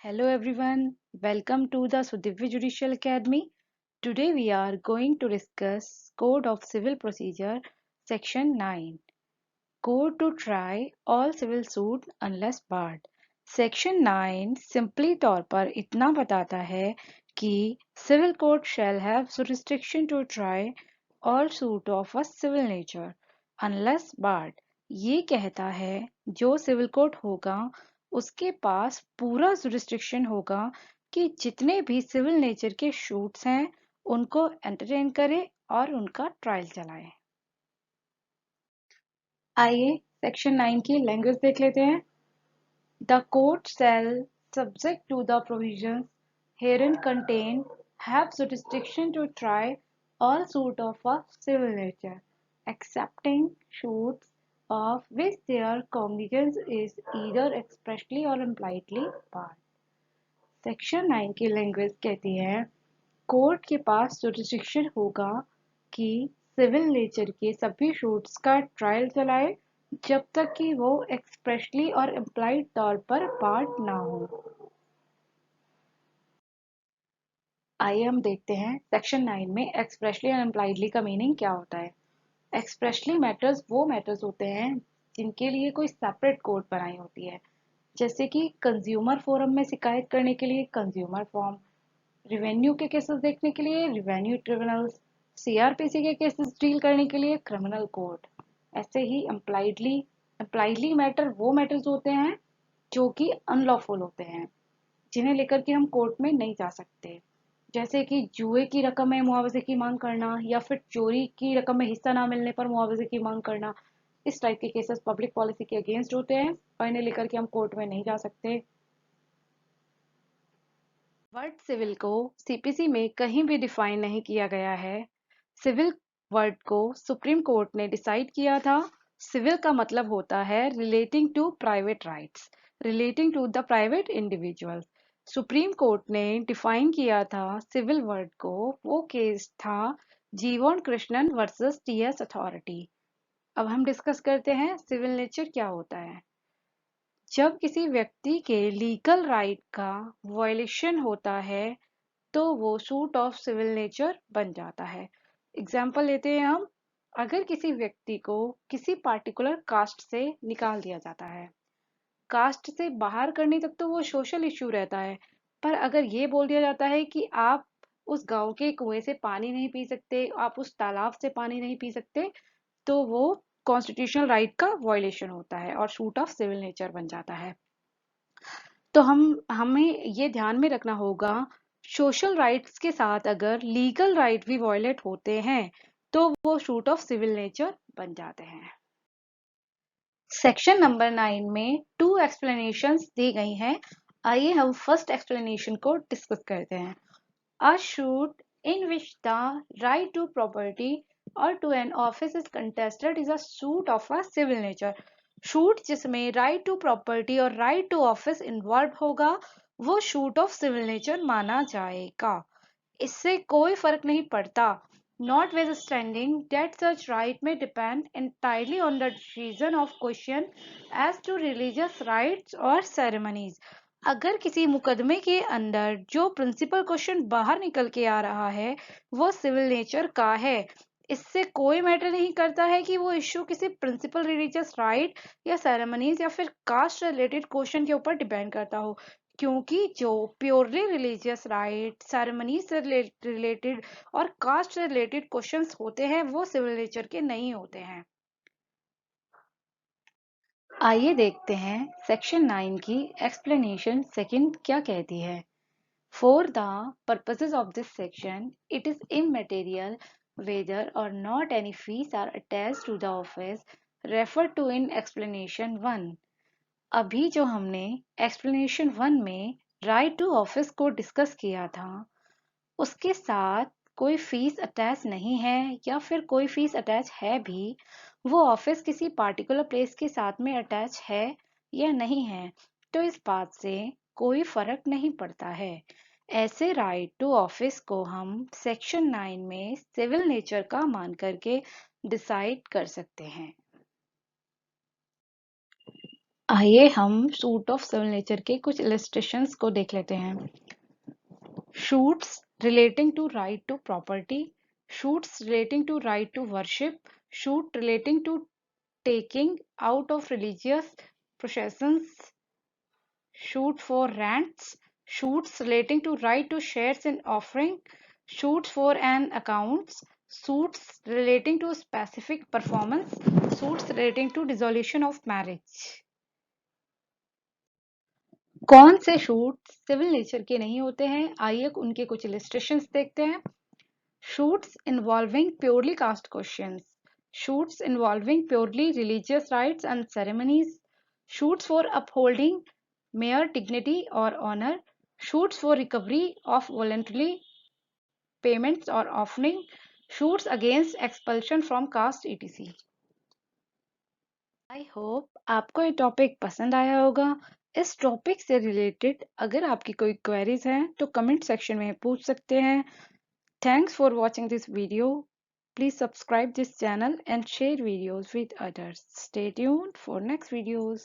Hello everyone, welcome to the Sudivya Judicial Academy. Today we are going to discuss Code of Civil Procedure Section 9. Code to try all civil suit unless barred. Section 9 simply तौर पर इतना बताता है कि civil court shall have jurisdiction to try all suit of a civil nature unless barred. ये कहता है जो सिविल कोर्ट होगा उसके पास पूरा जुरिस्डिक्शन होगा कि जितने भी सिविल नेचर के शूट्स हैं उनको एंटरटेन करे और उनका ट्रायल चलाए। आइए सेक्शन 9 की लैंग्वेज देख लेते हैं। The court shall, subject to the provisions herein contained, have jurisdiction to try all suit of a civil nature, excepting suits of which their cognizance is either expressly or impliedly barred. Section 9 की language कहती है court के पास jurisdiction होगा कि civil nature के सभी shoots का trial चलाए जब तक कि वो एक्सप्रेसली और इम्प्लाइड तौर पर पार्ट ना हो। आइए हम देखते हैं सेक्शन 9 में एक्सप्रेसली और इम्प्लाइडली का मीनिंग क्या होता है। एक्सप्रेसली मैटर्स वो मैटर्स होते हैं जिनके लिए कोई सेपरेट कोर्ट बनाई होती है, जैसे कि कंज्यूमर फोरम में शिकायत करने के लिए कंज्यूमर फॉर्म, रिवेन्यू के केसेस देखने के लिए रिवेन्यू ट्रिब्यूनल्स, सीआरपीसी के केसेस डील करने के लिए क्रिमिनल कोर्ट। ऐसे ही इम्प्लाइडली मैटर वो मैटर्स होते हैं जो कि अनलॉफुल होते हैं, जिन्हें लेकर के हम कोर्ट में नहीं जा सकते, जैसे कि जुए की रकम में मुआवजे की मांग करना या फिर चोरी की रकम में हिस्सा ना मिलने पर मुआवजे की मांग करना। इस टाइप के केसेस पब्लिक पॉलिसी के अगेंस्ट होते हैं और इन्हें लेकर के हम कोर्ट में नहीं जा सकते। वर्ड सिविल को सीपीसी में कहीं भी डिफाइन नहीं किया गया है। सिविल वर्ड को सुप्रीम कोर्ट ने डिसाइड किया था। सिविल का मतलब होता है relating to private rights, relating to the private individual. Supreme court ने डिफाइन किया था सिविल वर्ड को, वो केस था जीवन कृष्णन वर्सेस टीएस अथॉरिटी। अब हम डिस्कस करते हैं सिविल नेचर क्या होता है। जब किसी व्यक्ति के लीगल राइट का वायलेशन होता है तो वो सूट ऑफ सिविल नेचर बन जाता है। एग्जाम्पल लेते हैं हम। अगर किसी व्यक्ति को किसी पार्टिकुलर कास्ट से निकाल दिया जाता है, कास्ट से बाहर करने तक तो वो सोशल इश्यू रहता है, पर अगर ये बोल दिया जाता है कि आप उस गांव के कुएं से पानी नहीं पी सकते, आप उस तालाब से पानी नहीं पी सकते, तो वो कॉन्स्टिट्यूशनल राइट का वायलेशन होता है और सूट ऑफ सिविल नेचर बन जाता है। तो हमें ये ध्यान में रखना होगा, सोशल राइट्स के साथ अगर लीगल राइट भी वायलेट होते हैं तो वो सूट ऑफ सिविल नेचर बन जाते हैं। सेक्शन नंबर 9 में 2 एक्सप्लेनेशंस दी गई हैं। आइए हम फर्स्ट एक्सप्लेनेशन को डिस्कस करते हैं। A suit in which the right to property or to an office is contested is a suit of a civil nature. Shoot जिसमें राइट टू प्रॉपर्टी और राइट टू ऑफिस इन्वॉल्व होगा वो shoot of civil nature माना जाएगा। इससे कोई फर्क नहीं पड़ता, notwithstanding that such right may depend entirely on the decision of question as to religious rites or ceremonies. अगर किसी मुकदमे के अंदर जो प्रिंसिपल क्वेश्चन बाहर निकल के आ रहा है वो सिविल नेचर का है, इससे कोई मैटर नहीं करता है कि वो इश्यू किसी प्रिंसिपल रिलीजियस राइट या सेरेमनीज या फिर कास्ट रिलेटेड क्वेश्चन के ऊपर डिपेंड करता हो, क्योंकि जो प्योरली रिलीजियस राइट, सेरेमनी से रिलेटेड और कास्ट से रिलेटेड क्वेश्चंस होते हैं वो सिविल नेचर के नहीं होते हैं। आइए देखते हैं सेक्शन 9 की एक्सप्लेनेशन सेकंड क्या कहती है। For the purposes of this section, it is immaterial whether or not any fees are attached to the office referred to in explanation 1. अभी जो हमने explanation 1 में right to office को डिस्कस किया था, उसके साथ कोई फीस अटैच नहीं है या फिर कोई फीस अटैच है भी, वो ऑफिस किसी पार्टिकुलर प्लेस के साथ में अटैच है या नहीं है, तो इस बात से कोई फर्क नहीं पड़ता है। ऐसे राइट टू ऑफिस को हम सेक्शन 9 में सिविल नेचर का मान करके डिसाइड कर सकते हैं। आइए हम शूट ऑफ सिविल नेचर के कुछ इलस्ट्रेशंस को देख लेते हैं। Shoots relating to right to property, shoots relating to right to worship, shoot relating to taking out of religious processions, shoot for rents, shoots relating to right to shares in offering, shoots for an accounts, suits relating to specific performance, suits relating to dissolution of marriage. कौन से shoot civil nature के नहीं होते हैं? आइए उनके कुछ illustrations देखते हैं। Shoots involving purely caste questions, shoots involving purely religious rites and ceremonies, shoots for upholding mere dignity or honor, shoots for recovery of voluntary payments or offering, shoots against expulsion from caste etc. I hope आपको ये topic पसंद आया होगा। इस topic से related अगर आपकी कोई क्वेरीज हैं तो कमेंट सेक्शन में पूछ सकते हैं। Thanks for watching this video. Please subscribe this channel and share videos with others. Stay tuned for next videos.